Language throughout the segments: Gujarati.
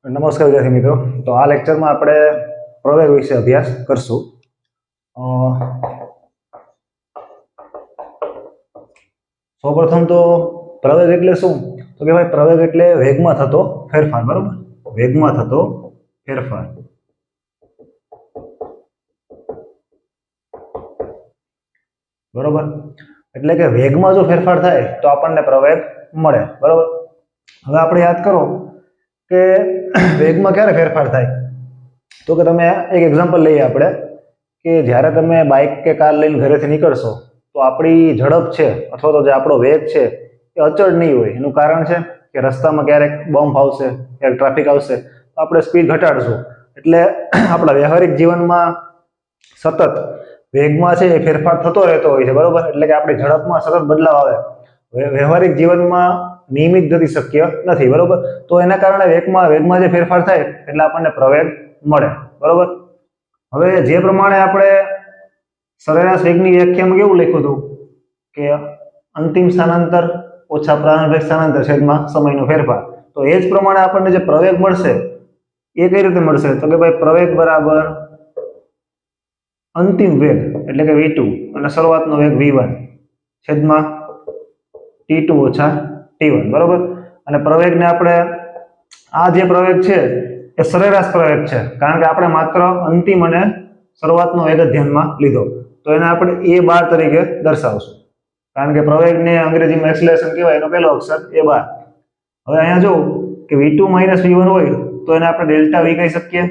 નમસ્કાર વિદ્યાર્થી મિત્રો. તો આ લેક્ચરમાં આપણે પ્રવેગ વિશે અભ્યાસ કરશું. સૌપ્રથમ તો પ્રવેગ એટલે શું? તો કે ભાઈ પ્રવેગ એટલે વેગમાં થતો ફેરફાર. બરોબર, વેગમાં થતો ફેરફાર. બરોબર, એટલે કે વેગમાં જો ફેરફાર થાય તો આપણને પ્રવેગ મળે. બરોબર, હવે આપણે યાદ કરો કે વેગમાં ક્યારે ફેરફાર થાય. તો કે તમે એક એક્ઝામ્પલ લઈએ આપણે કે જ્યારે તમે બાઇક કે કાર લઈને ઘરેથી નીકળશો તો આપણી ઝડપ છે અથવા તો જે આપણો વેગ છે એ અચળ નહીં હોય. એનું કારણ છે કે રસ્તામાં ક્યારેક બમ્પ આવશે, ક્યારેક ટ્રાફિક આવશે તો આપણે સ્પીડ ઘટાડશું. એટલે આપણા વ્યવહારિક જીવનમાં સતત વેગમાં છે એ ફેરફાર થતો રહેતો હોય છે. બરોબર, એટલે કે આપણી ઝડપમાં સતત બદલાવ આવે. વ્યવહારિક જીવનમાં નિયમિત ગતિ શક્ય નથી. બરોબર, તો એના કારણે વેગમાં જે ફેરફાર થાય એટલે આપણને પ્રવેગ મળે. બરોબર, હવે જે પ્રમાણે આપણે સરેરાશ વેગની વ્યાખ્યામાં કેવું લખ્યું હતું કે અંતિમ સ્થાનાંતર ઓછા પ્રારંભિક સ્થાનાંતર છેદમાં સમયનો ફેરફાર, તો એ જ પ્રમાણે આપણને જે પ્રવેગ મળશે એ કઈ રીતે મળશે? તો કે ભાઈ પ્રવેગ બરાબર અંતિમ વેગ એટલે કે v2 અને શરૂઆતનો વેગ v1 છેદમાં t2 ઓછા t1. બરોબર, અને પ્રવેગને આપણે આ જે પ્રવેગ છે એ સરેરાશ પ્રવેગ છે કારણ કે આપણે માત્ર અંતિમ અને શરૂઆતનો વેગ જ ધ્યાનમાં લીધો, તો એને આપણે a12 તરીકે દર્શાવશું કારણ કે પ્રવેગને અંગ્રેજીમાં એક્સેલરેશન કહેવાય, એનો પહેલો અક્ષર a12. હવે અહીંયા જો કે v2 - v1 હોય તો એને આપણે ડેલ્ટા v કહી શકીએ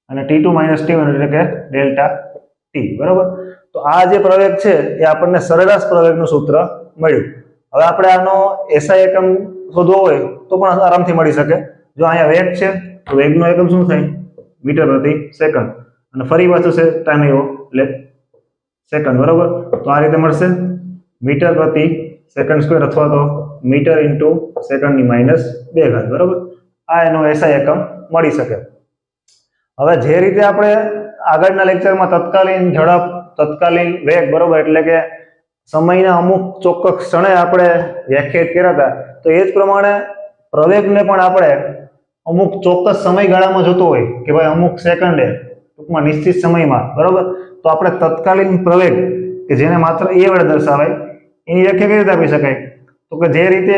અને t2 - t1 એટલે કે ડેલ્ટા t. બરોબર, તો આ જે પ્રવેગ છે એ આપણને સરેરાશ પ્રવેગનું સૂત્ર મળ્યું. હવે આપણે આનો SI એકમ શોધવો હોય તો પણ આરામથી મળી શકે. જો અહીંયા વેગ છે તો વેગનો એકમ શું થાય? મીટર પ્રતિ સેકન્ડ, અને ફરી પાછું છે ટાઈમ એવો એટલે સેકન્ડ. બરોબર, તો આ રીતે મળશે મીટર પ્રતિ સેકન્ડ સ્ક્વેર અથવા તો મીટર ઇન્ટુ સેકન્ડની -2 ઘાત. બરોબર, આ એનો SI એકમ મળી શકે. હવે જે રીતે આપણે આગળના લેક્ચરમાં તત્કાલીન ઝડપ, તત્કાલીન વેગ, બરોબર, એટલે કે સમયના અમુક ચોક્કસ ક્ષણે આપણે વ્યાખ્યાયિત કર્યા હતા, તો એ જ પ્રમાણે પ્રવેગને પણ આપણે અમુક ચોક્કસ સમયગાળામાં જોતો હોય કે ભાઈ અમુક સેકન્ડે, ટૂંકમાં નિશ્ચિત સમયમાં. બરોબર, તો આપણે તત્કાલીન પ્રવેગ કે જેને માત્ર એ વડે દર્શાવાય એની વ્યાખ્યા કઈ રીતે આપી શકાય? તો કે જે રીતે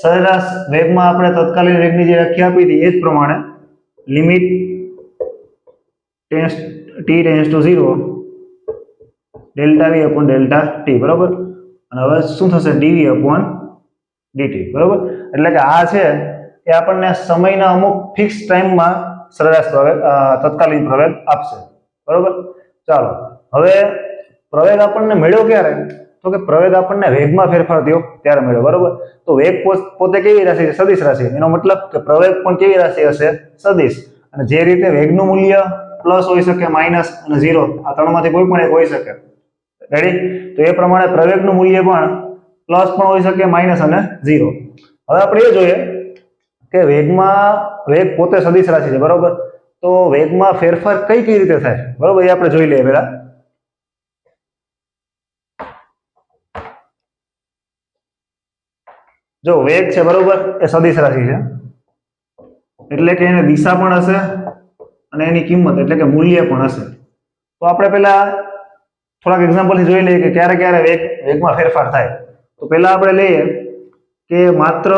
સરેરાશ વેગમાં આપણે તત્કાલીન વેગની જે વ્યાખ્યા આપી હતી એ જ પ્રમાણે limit t tends to 0 delta v upon delta t. બરોબર, અને હવે શું થશે? dv upon dt. બરોબર, એટલે કે આ છે એ આપણને સમયના અમુક ફિક્સ ટાઈમમાં સરેરાશ પ્રવેગ, તત્કાલીન પ્રવેગ આપશે. બરોબર, ચાલો હવે પ્રવેગ આપણને મળ્યો ક્યારે? તો કે પ્રવેગ આપણને વેગમાં ફેરફાર થયો ત્યારે મળ્યો. બરોબર, તો વેગ પોતે કેવી રાશિ છે? સદિશ રાશિ. એનો મતલબ કે પ્રવેગ પણ કેવી રાશિ હશે? સદિશ. અને જે રીતે વેગનું મૂલ્ય પ્લસ હોઈ શકે, માઇનસ અને 0, આ ત્રણમાંથી કોઈ પણ એક હોઈ શકે. રેડી? તો એ પ્રમાણે પ્રવેગનું મૂલ્ય પણ પ્લસ પણ હોઈ શકે, માઇનસ અને 0. હવે આપણે એ જોઈએ કે વેગ પોતે સદિશ રાશિ છે. બરોબર, તો વેગમાં ફેરફાર કઈ રીતે થાય? બરોબર, એ આપણે જોઈ લઈએ પહેલા. જો વેગ છે, બરોબર, એ સદિશ રાશિ છે એટલે કે એની દિશા પણ હશે અને એની કિંમત એટલે કે મૂલ્ય પણ હશે. તો આપણે પહેલા થોડાક એક્ઝામ્પલથી જોઈ લઈએ કે ક્યારે ક્યારે વેગમાં ફેરફાર થાય. તો પહેલા આપણે લઈએ કે માત્ર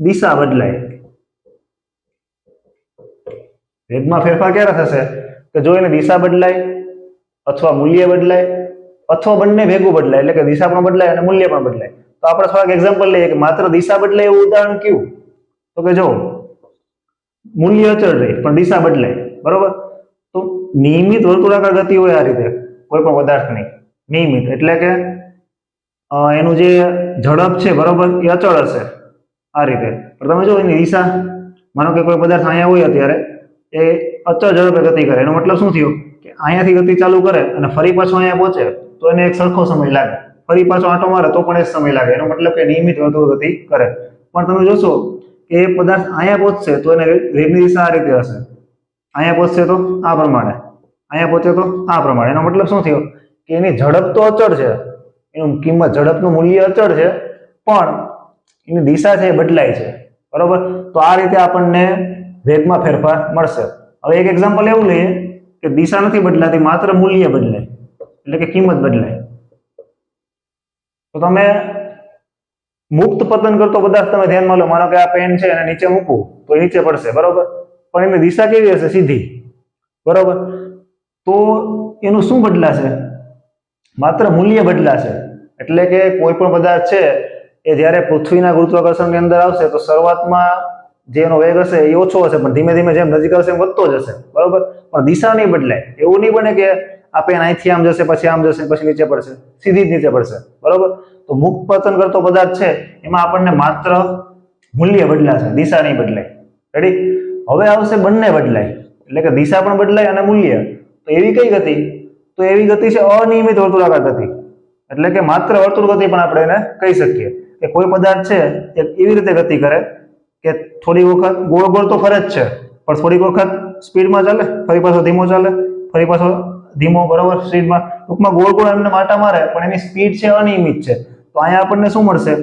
દિશા બદલાય. વેગમાં ફેરફાર ક્યારે થશે? કે જો એની દિશા બદલાય અથવા મૂલ્ય બદલાય અથવા બંને ભેગું બદલાય, એટલે કે દિશા પણ બદલાય અને મૂલ્ય પણ બદલાય. તો આપણે થોડાક એક્ઝામ્પલ લઈએ કે માત્ર દિશા બદલાય એવું ઉદાહરણ કયું? તો કે જો મૂલ્ય અચળ રહે પણ દિશા બદલાય. બરોબર, તો નિયમિત વર્તુળાકાર ગતિ હોય આ રીતે કોઈ પણ પદાર્થની, નિયમિત એટલે કે એનું જે ઝડપ છે, બરોબર, એ અચળ હશે આ રીતે. પણ તમે જો એની દિશા, માનો કે કોઈ પદાર્થ અહીંયા હોય અત્યારે, એ અચળ ઝડપે ગતિ કરે. એનો મતલબ શું થયો કે અહીંયાથી ગતિ ચાલુ કરે અને ફરી પાછો અહીંયા પહોંચે તો એને એક સરખો સમય લાગે, ફરી પાછો આંટો મારે તો પણ એ સમય લાગે. એનો મતલબ કે નિયમિત વર્તુળ ગતિ કરે. પણ તમે જોશો કે એ પદાર્થ અહીંયા પહોંચશે તો એને વેગની દિશા આ રીતે હશે, અહીંયા પહોંચશે તો આ પ્રમાણે, અહીંયા પહોંચે તો આ પ્રમાણે. એનો મતલબ શું થયો કે એની ઝડપ તો અચળ છે, એનું કિંમત, ઝડપનું મૂલ્ય અચળ છે, પણ એની દિશા છે એ બદલાય છે. બરોબર, તો આ રીતે આપણને વેગમાં ફેરફાર મળશે. હવે એક એક્ઝામ્પલ એવું લઈએ કે દિશા નથી બદલાતી, માત્ર મૂલ્ય બદલાય, એટલે કે કિંમત બદલાય. તો તમે મુક્ત પતન કરતો પદાર્થ તમે ધ્યાનમાં લો, માનો કે આ પેન છે અને નીચે મૂકવું તો એ નીચે પડશે, બરોબર, પણ એની દિશા કેવી હશે? સીધી, બરોબર. તો એનું શું બદલાશે? માત્ર મૂલ્ય બદલાશે. એટલે કે કોઈ પણ પદાર્થ છે એ જ્યારે પૃથ્વીના ગુરુત્વાકર્ષણની અંદર આવશે તો શરૂઆતમાં જે એનો વેગ હશે એ ઓછો હશે, પણ ધીમે ધીમે જેમ નજીક આવશે એમ વધતો જશે, બરોબર. પણ દિશા નહીં બદલાય. એવું નહીં બને કે આ પેન અહીંથી આમ જશે, પછી આમ જશે, પછી નીચે પડશે, સીધી જ નીચે પડશે, બરોબર. તો મુક્ત પતન કરતો પદાર્થ છે એમાં આપણને માત્ર મૂલ્ય બદલાશે, દિશા નહીં બદલાય. રેડી? હવે આવશે બંને બદલાય, એટલે કે દિશા પણ બદલાય અને મૂલ્ય. તો એવી કઈ ગતિ? તો એવી ગતિ છે અનિયમિત વર્તુળાકાર ગતિ, એટલે કે માત્ર વર્તુળ ગતિ પણ આપણે એને કહી શકીએ. કે કોઈ પદાર્થ છે એ એવી રીતે ગતિ કરે કે થોડી વખત ગોળ ગોળ તો ફરે જ છે, પણ થોડીક વખત સ્પીડમાં ચાલે, ફરી પાછો ધીમો ચાલે, ફરી પાછો ધીમો, બરોબર, સ્પીડમાં. ટૂંકમાં ગોળ ગોળ એમને માટા મારે, પણ એની સ્પીડ છે અનિયમિત છે. તો અહીંયા આપણને શું મળશે?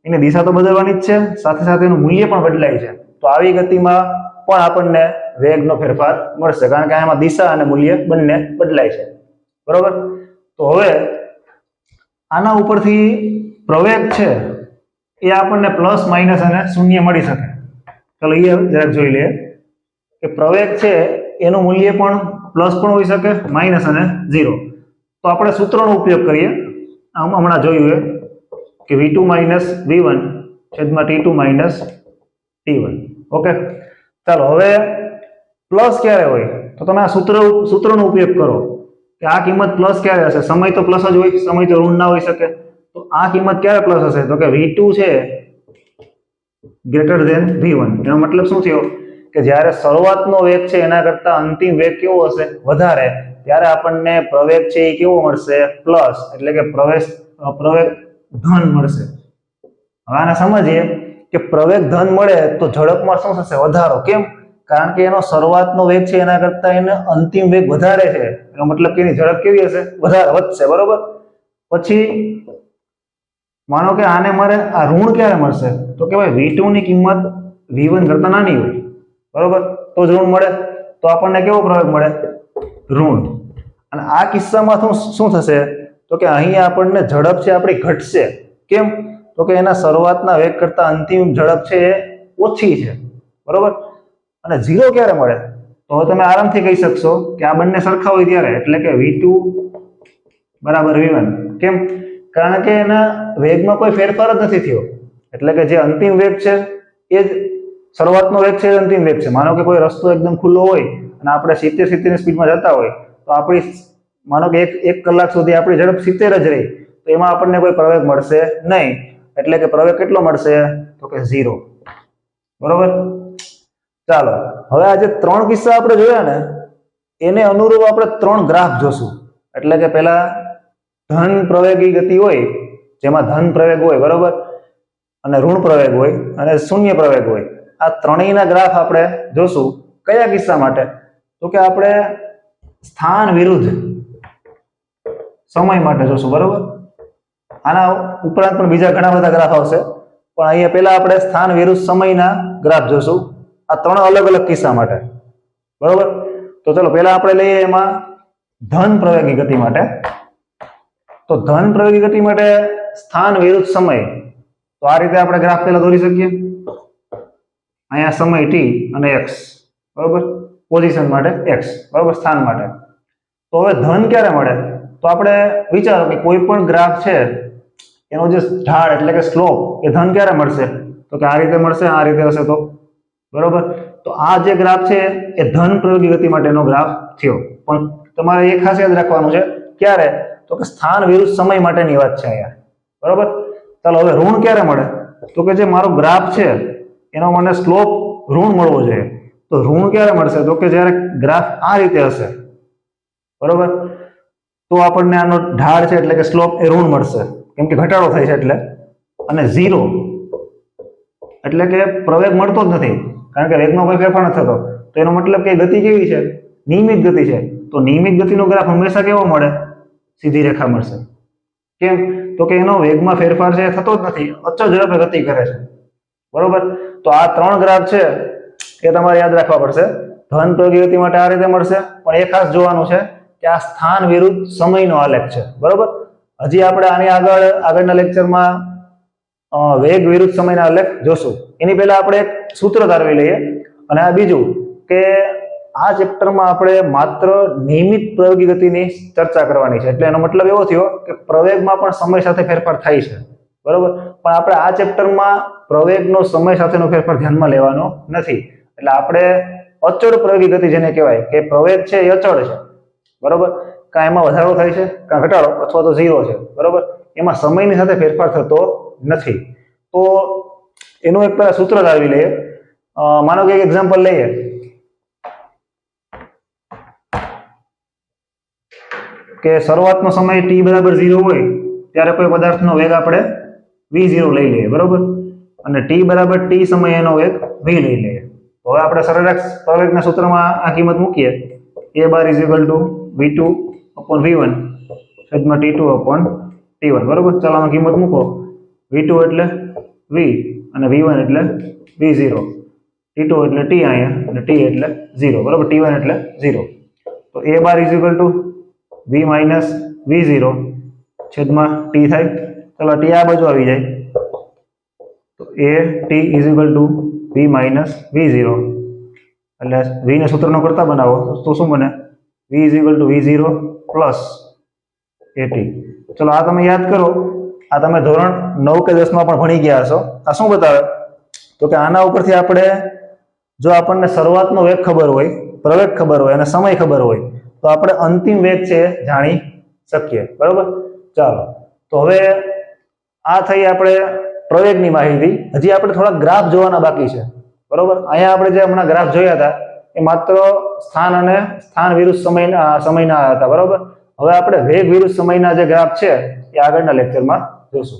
એની દિશા તો બદલવાની જ છે, સાથે સાથે એનું મૂલ્ય પણ બદલાય છે. તો આવી ગતિમાં પણ આપણને વેગનો ફેરફાર મળશે, કારણ કે આમાં દિશા અને મૂલ્ય બંને બદલાય છે, બરોબર. તો હવે આના ઉપરથી પ્રવેગ છે એ આપણને પ્લસ, માઇનસ અને શૂન્ય મળી શકે. ચાલો એ જરાક જોઈ લઈએ કે પ્રવેગ છે એનું મૂલ્ય પણ પ્લસ પણ હોઈ શકે, માઇનસ અને 0. તો આપણે સૂત્રનો ઉપયોગ કરીએ. આમ હમણાં જોયું કે v2 માઇનસ v1 છેદમાં t2 માઇનસ t1. ઓકે, ચાલો હવે પ્લસ ક્યારે હોય? તો તમે આ સૂત્રનો ઉપયોગ કરો કે આ કિંમત પ્લસ ક્યારે હશે? સમય તો પ્લસ જ હોય, સમય તો ઋણ ના હોઈ શકે. તો આ કિંમત ક્યારે પ્લસ હશે? તો કે v2 છે ગ્રેટર ધેન v1. એનો મતલબ શું થયો? કે જ્યારે શરૂઆતનો વેગ છે એના કરતા અંતિમ વેગ કેવો હશે? વધારે. ત્યારે આપણને પ્રવેગ છે એ કેવો મળશે? પ્લસ, એટલે કે પ્રવેગ ધન મળશે. હવે આને સમજીએ કે પ્રવેગ ધન મળે તો ઝડપમાં શું થશે? વધારો. કેમ? કારણ કે એનો શરૂઆતનો વેગ છે એના કરતા એને અંતિમ વેગ વધારે છે. એનો મતલબ કે એની ઝડપ કેવી હશે? વધારે, વધશે, બરોબર. પછી માનો કે આને મારે આ ઋણ ક્યારે મળશે? તો કે ભાઈ v2 ની કિંમત v1 કરતા નાની હોય, બરોબર, તો જ ઋણ મળે. તો આપણને કેવો પ્રવેગ મળે? ઋણ. અને આ કિસ્સામાં શું થશે? તો કે અહીંયા આપણને ઝડપ છે આપણી ઘટશે. કેમ? તો કે એના શરૂઆતના વેગ કરતા અંતિમ ઝડપ છે એ ઓછી છે, બરોબર. અને 0 ક્યારે મળે? તો હવે તમે આરામથી કહી શકશો કે આ બંને સરખા હોય ત્યારે, એટલે કે v2 બરાબર v1. કેમ? કારણ કે એના વેગમાં કોઈ ફેરફાર જ નથી થયો. એટલે કે જે અંતિમ વેગ છે એ જ શરૂઆતનો વેગ છે, અંતિમ વેગ છે. માનો કે કોઈ રસ્તો એકદમ ખુલ્લો હોય અને આપણે 70 ની સ્પીડમાં જતા હોય તો આપણી માનો કે એક કલાક સુધી આપણી ઝડપ 70 જ રહી, તો એમાં આપણને કોઈ પ્રવેગ મળશે નહીં. એટલે કે પ્રવેગ કેટલો મળશે? તો કે 0, બરોબર. ચાલો હવે આ જે 3 કિસ્સા આપણે જોયા ને એને અનુરૂપ આપણે 3 ગ્રાફ જોશું. એટલે કે પહેલા ધન પ્રવેગી ગતિ હોય જેમાં ધન પ્રવેગ હોય, બરોબર, અને ઋણ પ્રવેગ હોય અને શૂન્ય પ્રવેગ હોય. આ ત્રણેયના ગ્રાફ આપણે જોશું. કયા કિસ્સા માટે? તો કે આપણે સ્થાન વિરુદ્ધ સમય માટે જોશું, બરોબર. આના ઉપરાંત પણ બીજા ઘણા બધા ગ્રાફ આવશે, પણ અહીંયા પહેલા આપણે સ્થાન વિરુદ્ધ સમયના ગ્રાફ જોશું આ 3 અલગ અલગ કિસ્સા માટે, બરોબર. તો ચલો પહેલા આપણે લઈએ એમાં ધન પ્રવેગી ગતિ માટે. તો ધન પ્રવેગી ગતિ માટે સ્થાન વિરુદ્ધ સમય. તો આ રીતે આપણે ગ્રાફ પહેલા દોરી શકીએ. અહીંયા સમય t અને x, બરોબર, પોઝિશન માટે x, બરોબર, સ્થાન માટે. તો હવે ધન ક્યારે મળે? તો આપણે વિચારો કે કોઈ પણ ગ્રાફ છે એનો જે ઢાળ એટલે કે સ્લોપ એ ધન ક્યારે મળશે? તો કે આ રીતે મળશે, આ રીતે હશે તો, બરોબર. તો આ જે ગ્રાફ છે એ ધન પ્રવેગી ગતિ માટેનો ગ્રાફ થયો. પણ તમારે એ ખાસ યાદ રાખવાનું છે. ક્યારે? તો કે સ્થાન વિરુદ્ધ સમય માટેની વાત છે અહીંયા, બરોબર. ચાલો હવે ઋણ ક્યારે મળે? તો કે જે મારો ગ્રાફ છે એનો મને સ્લોપ ઋણ મળવો જોઈએ. તો ઋણ ક્યારે મળશે? તો કે જ્યારે ગ્રાફ આ રીતે હશે, બરોબર, તો આપણને આનો ઢાળ છે એટલે કે સ્લોપ એ ઋણ મળશે, કેમ કે ઘટાડો થાય છે એટલે. અને 0 એટલે કે પ્રવેગ મળતો જ નથી, કારણ કે વેગમાં કોઈ ફેરફાર નથી થતો. તો એનો મતલબ કે ગતિ કેવી છે? નિયમિત ગતિ છે. તો નિયમિત ગતિનો ગ્રાફ હંમેશા કેવો મળે? સીધી રેખા મળશે. કેમ? તો કે એનો વેગમાં ફેરફાર છે થતો જ નથી, અચળ ઝડપે ગતિ કરે છે, બરોબર. તો આ 3 ગ્રાફ છે એ તમારે યાદ રાખવા પડશે. ધન પ્રયોગી ગતિ માટે આ રીતે મળશે, પણ એ ખાસ જોવાનું છે કે આ સ્થાન વિરુદ્ધ સમયનો આલેખ છે, બરોબર. હજી આપણે આની આગળના લેક્ચરમાં વેગ વિરુદ્ધ સમયના આલેખ જોશું. એની પહેલા આપણે એક સૂત્ર તારવી લઈએ. અને આ બીજું કે આ ચેપ્ટરમાં આપણે માત્ર નિયમિત પ્રયોગી ગતિની ચર્ચા કરવાની છે. એટલે એનો મતલબ એવો થયો કે પ્રવેગમાં પણ સમય સાથે ફેરફાર થાય છે, બરોબર. પણ આપણે આ ચેપ્ટરમાં પ્રવેગનો સમય સાથેનો ફેરફાર ધ્યાનમાં લેવાનો નથી. એટલે આપણે અચળ પ્રયોગી ગતિ જેને કહેવાય કે પ્રવેગ છે એ અચળ છે, બરોબર. કાં એમાં વધારો થાય છે, કાં ઘટાડો, અથવા તો 0 છે, બરોબર. એમાં સમયની સાથે ફેરફાર થતો નથી. તો એનું એક પહેલા સૂત્ર લાવી લઈએ. માનો કે એક એક્ઝામ્પલ લઈએ. કે શરૂઆતનો સમય t બરાબર 0 હોય ત્યારે કોઈ પદાર્થનો વેગ આપણે v0 લઈ લઈએ, બરોબર. અને t બરાબર t સમયે એનો વેગ v લઈ લઈએ. તો હવે આપણે સરેરાશ પ્રવેગના સૂત્રમાં આ કિંમત મૂકીએ. a bar is equal to v2 upon v1 છેદમાં t2 upon t1, બરોબર. ચાલો આમાં કિંમત મૂકો. v2 એટલે v અને v1 એટલે v0, t2 એટલે t અહીંયા અને t એટલે 0, બરોબર. t1 એટલે 0. તો a bar is equal to v minus v0 છેદમાં t થાય. ચાલો t આ બાજુ આવી જાય તો a t is equal to v minus v0, એટલે v ને સૂત્રનો કરતા બનાવો તો શું બને? v is equal to v0 plus at. ચલો આ તમે યાદ કરો. આ તમે ધોરણ 9 કે 10 માં પણ ભણી ગયા હશો. આ શું બતાવે? તો કે આના ઉપરથી આપણે જો આપણને શરૂઆતનો વેગ ખબર હોય, પ્રવેગ ખબર હોય અને સમય ખબર હોય તો આપણે અંતિમ વેગ છે જાણી શકીએ, બરોબર. ચાલો તો હવે આ થઈ આપણે પ્રવેગની માહિતી. હજી આપણે થોડા ગ્રાફ જોવાના બાકી છે, બરોબર. અહીંયા આપણે જે હમણાં ગ્રાફ જોયા હતા એ માત્ર સ્થાન વિરુદ્ધ સમયના હતા, બરોબર. હવે આપણે વેગ વિરુદ્ધ સમયના જે ગ્રાફ છે એ આગળના લેક્ચરમાં જોશું.